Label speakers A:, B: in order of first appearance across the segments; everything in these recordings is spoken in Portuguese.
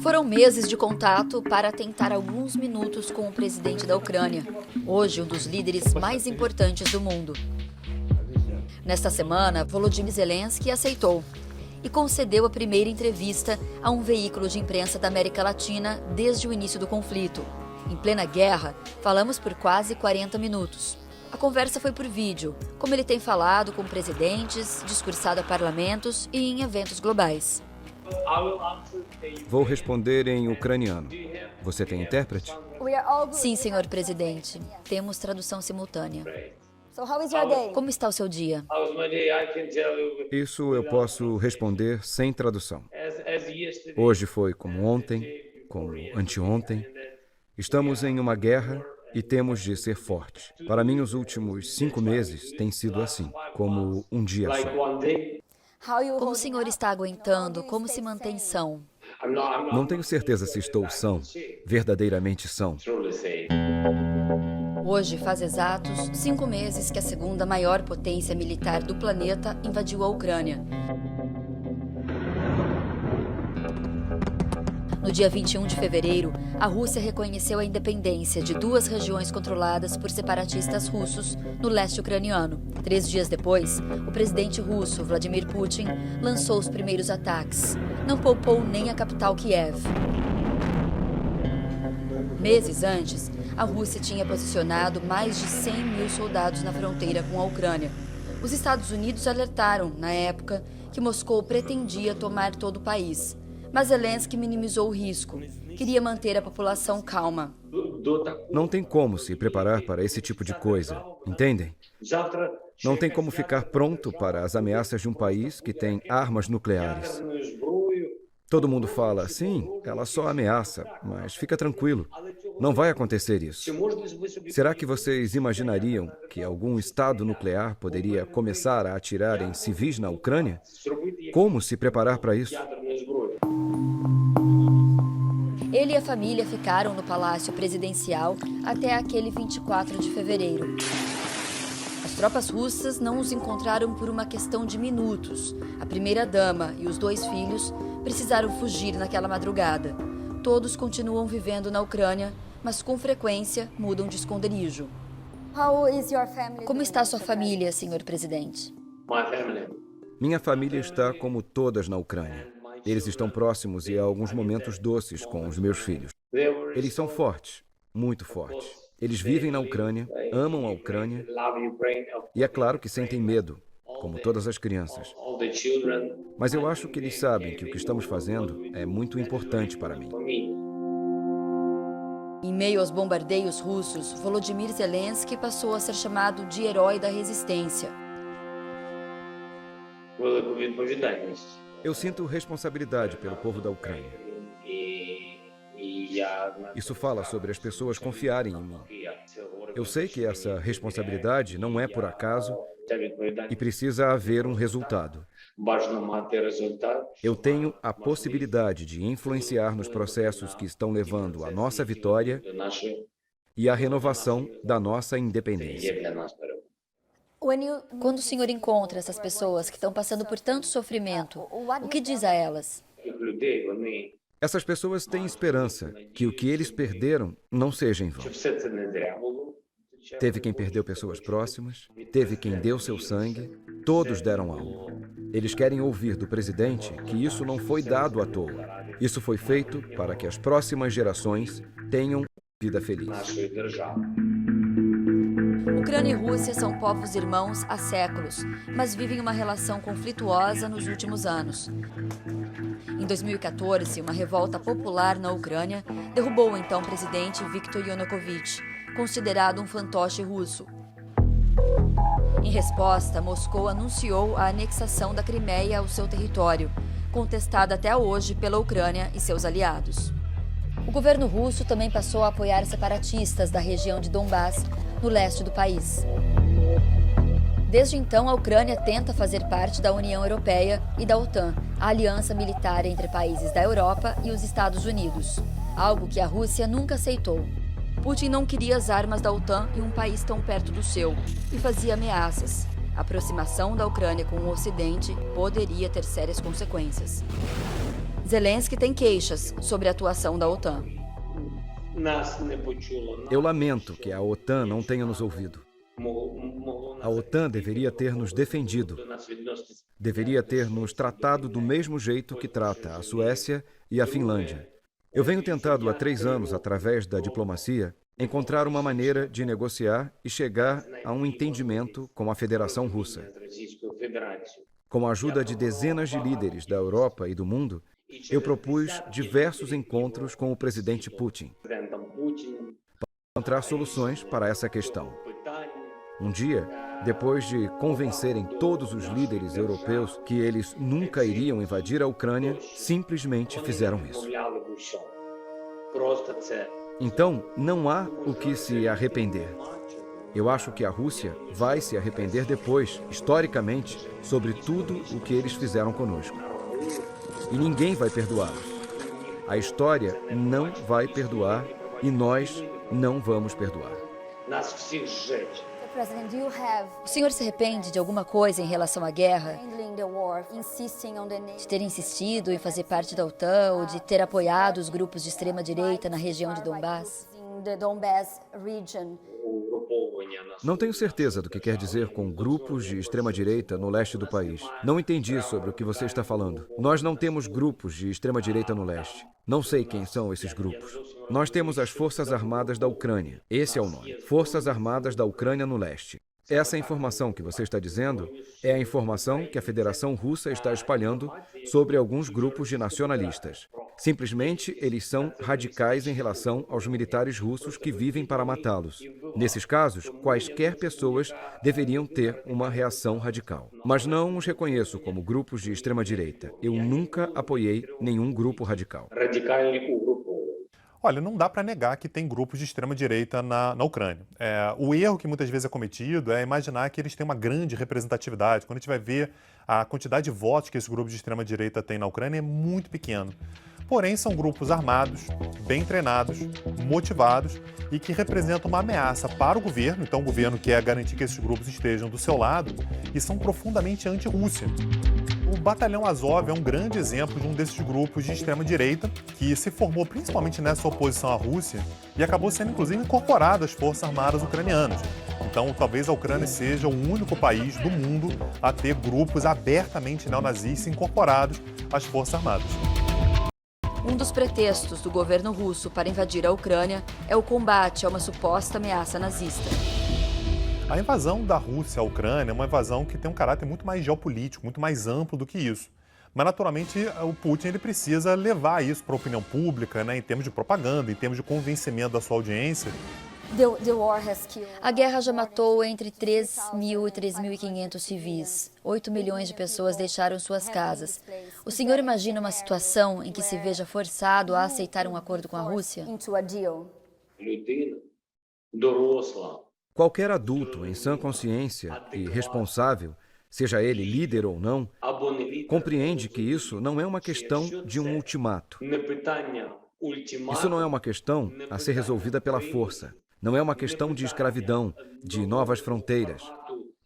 A: Foram meses de contato para tentar alguns minutos com o presidente da Ucrânia, hoje um dos líderes mais importantes do mundo. Nesta semana, Volodymyr Zelensky aceitou e concedeu a primeira entrevista a um veículo de imprensa da América Latina desde o início do conflito. Em plena guerra, falamos por quase 40 minutos. A conversa foi por vídeo, como ele tem falado com presidentes, discursado a parlamentos e em eventos globais.
B: Vou responder em ucraniano. Você tem intérprete?
A: Sim, senhor presidente. Temos tradução simultânea. Como está o seu dia?
B: Isso eu posso responder sem tradução. Hoje foi como ontem, como anteontem. Estamos em uma guerra e temos de ser fortes. Para mim, os últimos 5 meses têm sido assim, como um dia só.
A: Como o senhor está aguentando? Como se mantém são?
B: Não tenho certeza se estou são, verdadeiramente são.
A: Hoje faz exatos 5 meses que a segunda maior potência militar do planeta invadiu a Ucrânia. No dia 21 de fevereiro, a Rússia reconheceu a independência de 2 regiões controladas por separatistas russos no leste ucraniano. 3 dias depois, o presidente russo, Vladimir Putin, lançou os primeiros ataques. Não poupou nem a capital Kiev. Meses antes, a Rússia tinha posicionado mais de 100 mil soldados na fronteira com a Ucrânia. Os Estados Unidos alertaram, na época, que Moscou pretendia tomar todo o país. Mas Zelensky minimizou o risco. Queria manter a população calma.
B: Não tem como se preparar para esse tipo de coisa, entendem? Não tem como ficar pronto para as ameaças de um país que tem armas nucleares. Todo mundo fala, sim, ela só ameaça, mas fica tranquilo, não vai acontecer isso. Será que vocês imaginariam que algum estado nuclear poderia começar a atirar em civis na Ucrânia? Como se preparar para isso?
A: Ele e a família ficaram no Palácio Presidencial até aquele 24 de fevereiro. As tropas russas não os encontraram por uma questão de minutos. A primeira-dama e os 2 filhos precisaram fugir naquela madrugada. Todos continuam vivendo na Ucrânia, mas com frequência mudam de esconderijo. Como está sua família, senhor presidente?
B: Minha família está como todas na Ucrânia. Eles estão próximos e há alguns momentos doces com os meus filhos. Eles são fortes, muito fortes. Eles vivem na Ucrânia, amam a Ucrânia e é claro que sentem medo, como todas as crianças. Mas eu acho que eles sabem que o que estamos fazendo é muito importante para mim.
A: Em meio aos bombardeios russos, Volodymyr Zelensky passou a ser chamado de herói da resistência.
B: Eu sinto responsabilidade pelo povo da Ucrânia. Isso fala sobre as pessoas confiarem em mim. Eu sei que essa responsabilidade não é por acaso e precisa haver um resultado. Eu tenho a possibilidade de influenciar nos processos que estão levando à nossa vitória e à renovação da nossa independência.
A: Quando o senhor encontra essas pessoas que estão passando por tanto sofrimento, o que diz a elas?
B: Essas pessoas têm esperança que o que eles perderam não seja em vão. Teve quem perdeu pessoas próximas, teve quem deu seu sangue, todos deram algo. Eles querem ouvir do presidente que isso não foi dado à toa. Isso foi feito para que as próximas gerações tenham vida feliz.
A: Ucrânia e Rússia são povos irmãos há séculos, mas vivem uma relação conflituosa nos últimos anos. Em 2014, uma revolta popular na Ucrânia derrubou o então presidente Viktor Yanukovych, considerado um fantoche russo. Em resposta, Moscou anunciou a anexação da Crimeia ao seu território, contestada até hoje pela Ucrânia e seus aliados. O governo russo também passou a apoiar separatistas da região de Donbass, no leste do país. Desde então, a Ucrânia tenta fazer parte da União Europeia e da OTAN, a aliança militar entre países da Europa e os Estados Unidos, algo que a Rússia nunca aceitou. Putin não queria as armas da OTAN em um país tão perto do seu e fazia ameaças. A aproximação da Ucrânia com o Ocidente poderia ter sérias consequências. Zelensky tem queixas sobre a atuação da OTAN.
B: Eu lamento que a OTAN não tenha nos ouvido. A OTAN deveria ter nos defendido. Deveria ter nos tratado do mesmo jeito que trata a Suécia e a Finlândia. Eu venho tentando há 3 anos, através da diplomacia, encontrar uma maneira de negociar e chegar a um entendimento com a Federação Russa. Com a ajuda de dezenas de líderes da Europa e do mundo, eu propus diversos encontros com o presidente Putin para encontrar soluções para essa questão. Um dia, depois de convencerem todos os líderes europeus que eles nunca iriam invadir a Ucrânia, simplesmente fizeram isso. Então, não há o que se arrepender. Eu acho que a Rússia vai se arrepender depois, historicamente, sobre tudo o que eles fizeram conosco. E ninguém vai perdoá-los. A história não vai perdoar e nós não vamos perdoar.
A: O senhor se arrepende de alguma coisa em relação à guerra? De ter insistido em fazer parte da OTAN ou de ter apoiado os grupos de extrema-direita na região de Donbass?
B: Não tenho certeza do que quer dizer com grupos de extrema-direita no leste do país. Não entendi sobre o que você está falando. Nós não temos grupos de extrema-direita no leste. Não sei quem são esses grupos. Nós temos as Forças Armadas da Ucrânia. Esse é o nome. Forças Armadas da Ucrânia no leste. Essa informação que você está dizendo é a informação que a Federação Russa está espalhando sobre alguns grupos de nacionalistas. Simplesmente, eles são radicais em relação aos militares russos que vivem para matá-los. Nesses casos, quaisquer pessoas deveriam ter uma reação radical. Mas não os reconheço como grupos de extrema-direita. Eu nunca apoiei nenhum grupo radical.
C: Olha, não dá para negar que tem grupos de extrema-direita na Ucrânia. O erro que muitas vezes é cometido é imaginar que eles têm uma grande representatividade. Quando a gente vai ver a quantidade de votos que esses grupos de extrema-direita têm na Ucrânia é muito pequeno. Porém, são grupos armados, bem treinados, motivados e que representam uma ameaça para o governo. Então, o governo quer garantir que esses grupos estejam do seu lado e são profundamente anti-Rússia. O Batalhão Azov é um grande exemplo de um desses grupos de extrema-direita que se formou principalmente nessa oposição à Rússia e acabou sendo, inclusive, incorporado às Forças Armadas ucranianas. Então, talvez a Ucrânia seja o único país do mundo a ter grupos abertamente neonazistas incorporados às Forças Armadas.
A: Um dos pretextos do governo russo para invadir a Ucrânia é o combate a uma suposta ameaça nazista.
C: A invasão da Rússia à Ucrânia é uma invasão que tem um caráter muito mais geopolítico, muito mais amplo do que isso. Mas, naturalmente, o Putin ele precisa levar isso para a opinião pública, né, em termos de propaganda, em termos de convencimento da sua audiência.
A: A guerra já matou entre 3.000 e 3.500 civis. 8 milhões de pessoas deixaram suas casas. O senhor imagina uma situação em que se veja forçado a aceitar um acordo com a Rússia?
B: Qualquer adulto em sã consciência e responsável, seja ele líder ou não, compreende que isso não é uma questão de um ultimato. Isso não é uma questão a ser resolvida pela força. Não é uma questão de escravidão, de novas fronteiras.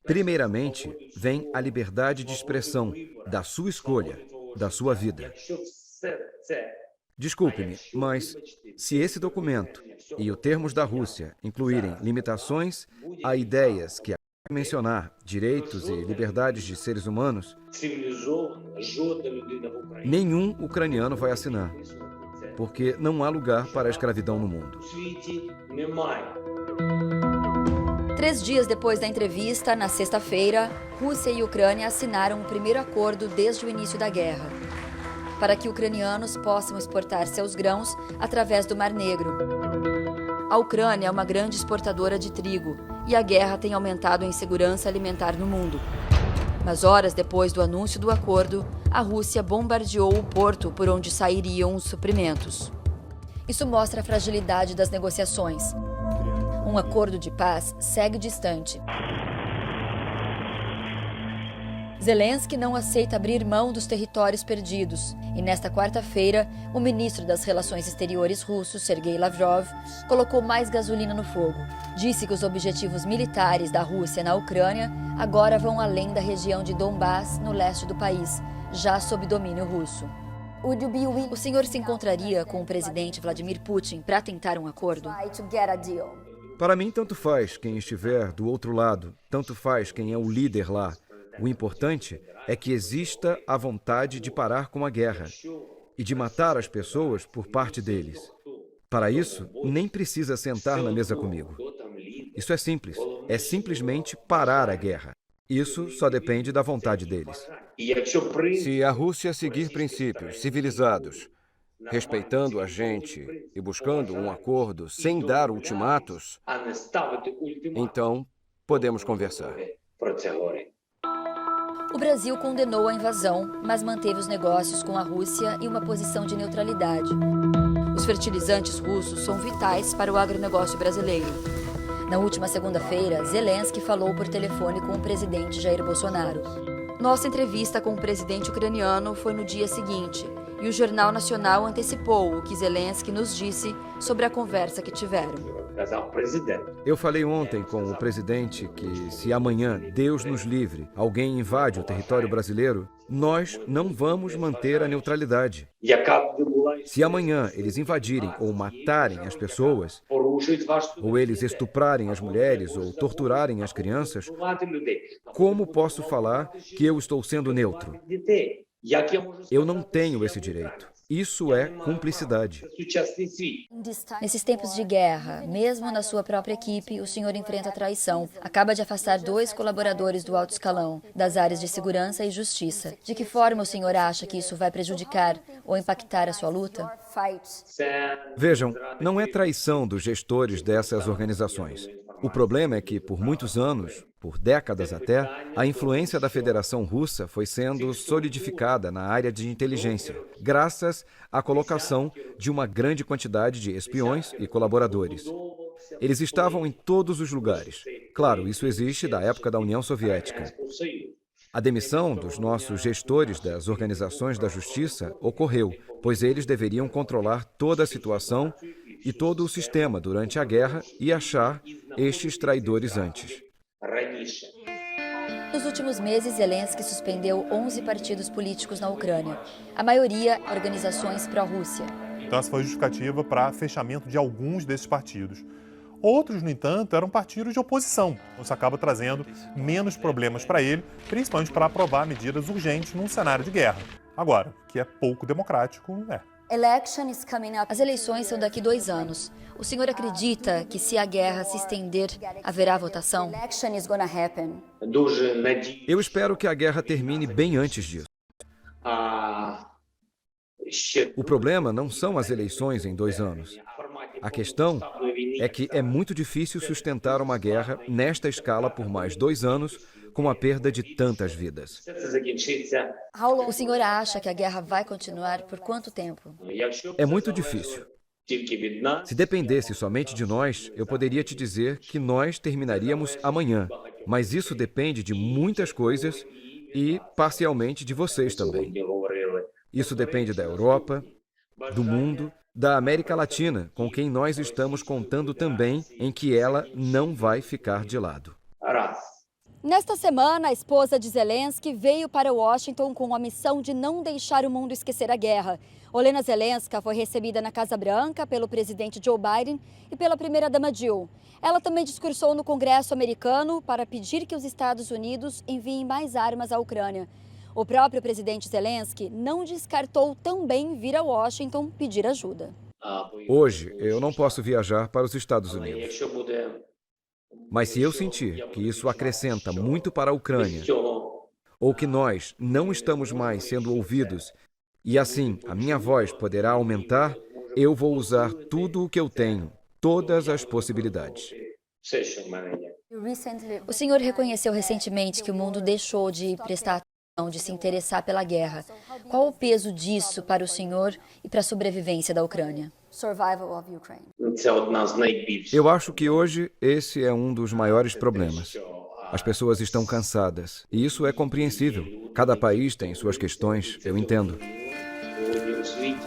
B: Primeiramente, vem a liberdade de expressão, da sua escolha, da sua vida. Desculpe-me, mas se esse documento e os termos da Rússia incluírem limitações a ideias que mencionar direitos e liberdades de seres humanos, nenhum ucraniano vai assinar, porque não há lugar para a escravidão no mundo.
A: 3 dias depois da entrevista, na sexta-feira, Rússia e Ucrânia assinaram o primeiro acordo desde o início da guerra, para que ucranianos possam exportar seus grãos através do Mar Negro. A Ucrânia é uma grande exportadora de trigo e a guerra tem aumentado a insegurança alimentar no mundo. Mas horas depois do anúncio do acordo, a Rússia bombardeou o porto por onde sairiam os suprimentos. Isso mostra a fragilidade das negociações. Um acordo de paz segue distante. Zelensky não aceita abrir mão dos territórios perdidos. E nesta quarta-feira, o ministro das Relações Exteriores russo, Sergei Lavrov, colocou mais gasolina no fogo. Disse que os objetivos militares da Rússia na Ucrânia agora vão além da região de Donbass, no leste do país, já sob domínio russo. O senhor se encontraria com o presidente Vladimir Putin para tentar um acordo?
B: Para mim, tanto faz quem estiver do outro lado, tanto faz quem é o líder lá. O importante é que exista a vontade de parar com a guerra e de matar as pessoas por parte deles. Para isso, nem precisa sentar na mesa comigo. Isso é simples. É simplesmente parar a guerra. Isso só depende da vontade deles. Se a Rússia seguir princípios civilizados, respeitando a gente e buscando um acordo sem dar ultimatos, então podemos conversar.
A: O Brasil condenou a invasão, mas manteve os negócios com a Rússia e uma posição de neutralidade. Os fertilizantes russos são vitais para o agronegócio brasileiro. Na última segunda-feira, Zelensky falou por telefone com o presidente Jair Bolsonaro. Nossa entrevista com o presidente ucraniano foi no dia seguinte, e o Jornal Nacional antecipou o que Zelensky nos disse sobre a conversa que tiveram.
B: Eu falei ontem com o presidente que, se amanhã, Deus nos livre, alguém invade o território brasileiro, nós não vamos manter a neutralidade. Se amanhã eles invadirem ou matarem as pessoas, ou eles estuprarem as mulheres ou torturarem as crianças, como posso falar que eu estou sendo neutro? Eu não tenho esse direito. Isso é cumplicidade.
A: Nesses tempos de guerra, mesmo na sua própria equipe, o senhor enfrenta traição. Acaba de afastar 2 colaboradores do alto escalão, das áreas de segurança e justiça. De que forma o senhor acha que isso vai prejudicar ou impactar a sua luta?
B: Vejam, não é traição dos gestores dessas organizações. O problema é que, por muitos anos, por décadas até, a influência da Federação Russa foi sendo solidificada na área de inteligência, graças à colocação de uma grande quantidade de espiões e colaboradores. Eles estavam em todos os lugares. Claro, isso existe da época da União Soviética. A demissão dos nossos gestores das organizações da justiça ocorreu, pois eles deveriam controlar toda a situação e todo o sistema durante a guerra e achar estes traidores antes.
A: Nos últimos meses, Zelensky suspendeu 11 partidos políticos na Ucrânia, a maioria organizações pró-Rússia.
C: Então essa foi justificativa para fechamento de alguns desses partidos. Outros, no entanto, eram partidos de oposição. Isso acaba trazendo menos problemas para ele, principalmente para aprovar medidas urgentes num cenário de guerra. Agora, que é pouco democrático, é.
A: As eleições são daqui 2 anos. O senhor acredita que, se a guerra se estender, haverá votação?
B: Eu espero que a guerra termine bem antes disso. O problema não são as eleições em 2 anos. A questão é que é muito difícil sustentar uma guerra nesta escala por mais 2 anos, com a perda de tantas vidas.
A: O senhor acha que a guerra vai continuar por quanto tempo?
B: É muito difícil. Se dependesse somente de nós, eu poderia te dizer que nós terminaríamos amanhã. Mas isso depende de muitas coisas e, parcialmente, de vocês também. Isso depende da Europa, do mundo, da América Latina, com quem nós estamos contando também em que ela não vai ficar de lado.
A: Nesta semana, a esposa de Zelensky veio para Washington com a missão de não deixar o mundo esquecer a guerra. Olena Zelenska foi recebida na Casa Branca pelo presidente Joe Biden e pela primeira-dama Jill. Ela também discursou no Congresso americano para pedir que os Estados Unidos enviem mais armas à Ucrânia. O próprio presidente Zelensky não descartou também vir a Washington pedir ajuda.
B: Hoje, eu não posso viajar para os Estados Unidos. Mas se eu sentir que isso acrescenta muito para a Ucrânia, ou que nós não estamos mais sendo ouvidos, e assim a minha voz poderá aumentar, eu vou usar tudo o que eu tenho, todas as possibilidades.
A: O senhor reconheceu recentemente que o mundo deixou de prestar atenção, de se interessar pela guerra. Qual o peso disso para o senhor e para a sobrevivência da Ucrânia?
B: Eu acho que hoje esse é um dos maiores problemas. As pessoas estão cansadas, e isso é compreensível. Cada país tem suas questões, eu entendo.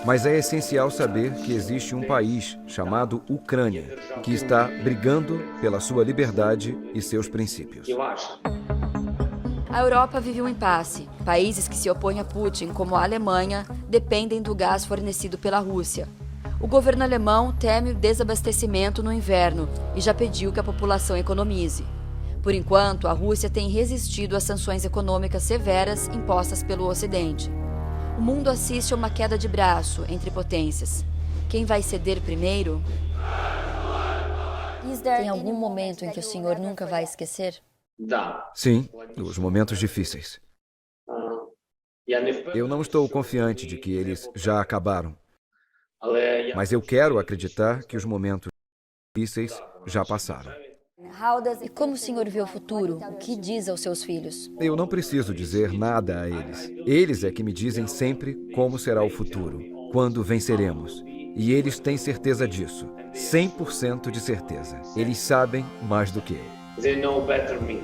B: Mas é essencial saber que existe um país chamado Ucrânia, que está brigando pela sua liberdade e seus princípios.
A: A Europa vive um impasse. Países que se opõem a Putin, como a Alemanha, dependem do gás fornecido pela Rússia. O governo alemão teme o desabastecimento no inverno e já pediu que a população economize. Por enquanto, a Rússia tem resistido às sanções econômicas severas impostas pelo Ocidente. O mundo assiste a uma queda de braço entre potências. Quem vai ceder primeiro?
D: Tem algum momento em que o senhor nunca vai esquecer?
B: Sim, os momentos difíceis. Eu não estou confiante de que eles já acabaram. Mas eu quero acreditar que os momentos difíceis já passaram.
D: E como o senhor vê o futuro? O que diz aos seus filhos?
B: Eu não preciso dizer nada a eles. Eles é que me dizem sempre como será o futuro, quando venceremos. E eles têm certeza disso. 100% de certeza. Eles sabem mais do que eu.
E: They know better me.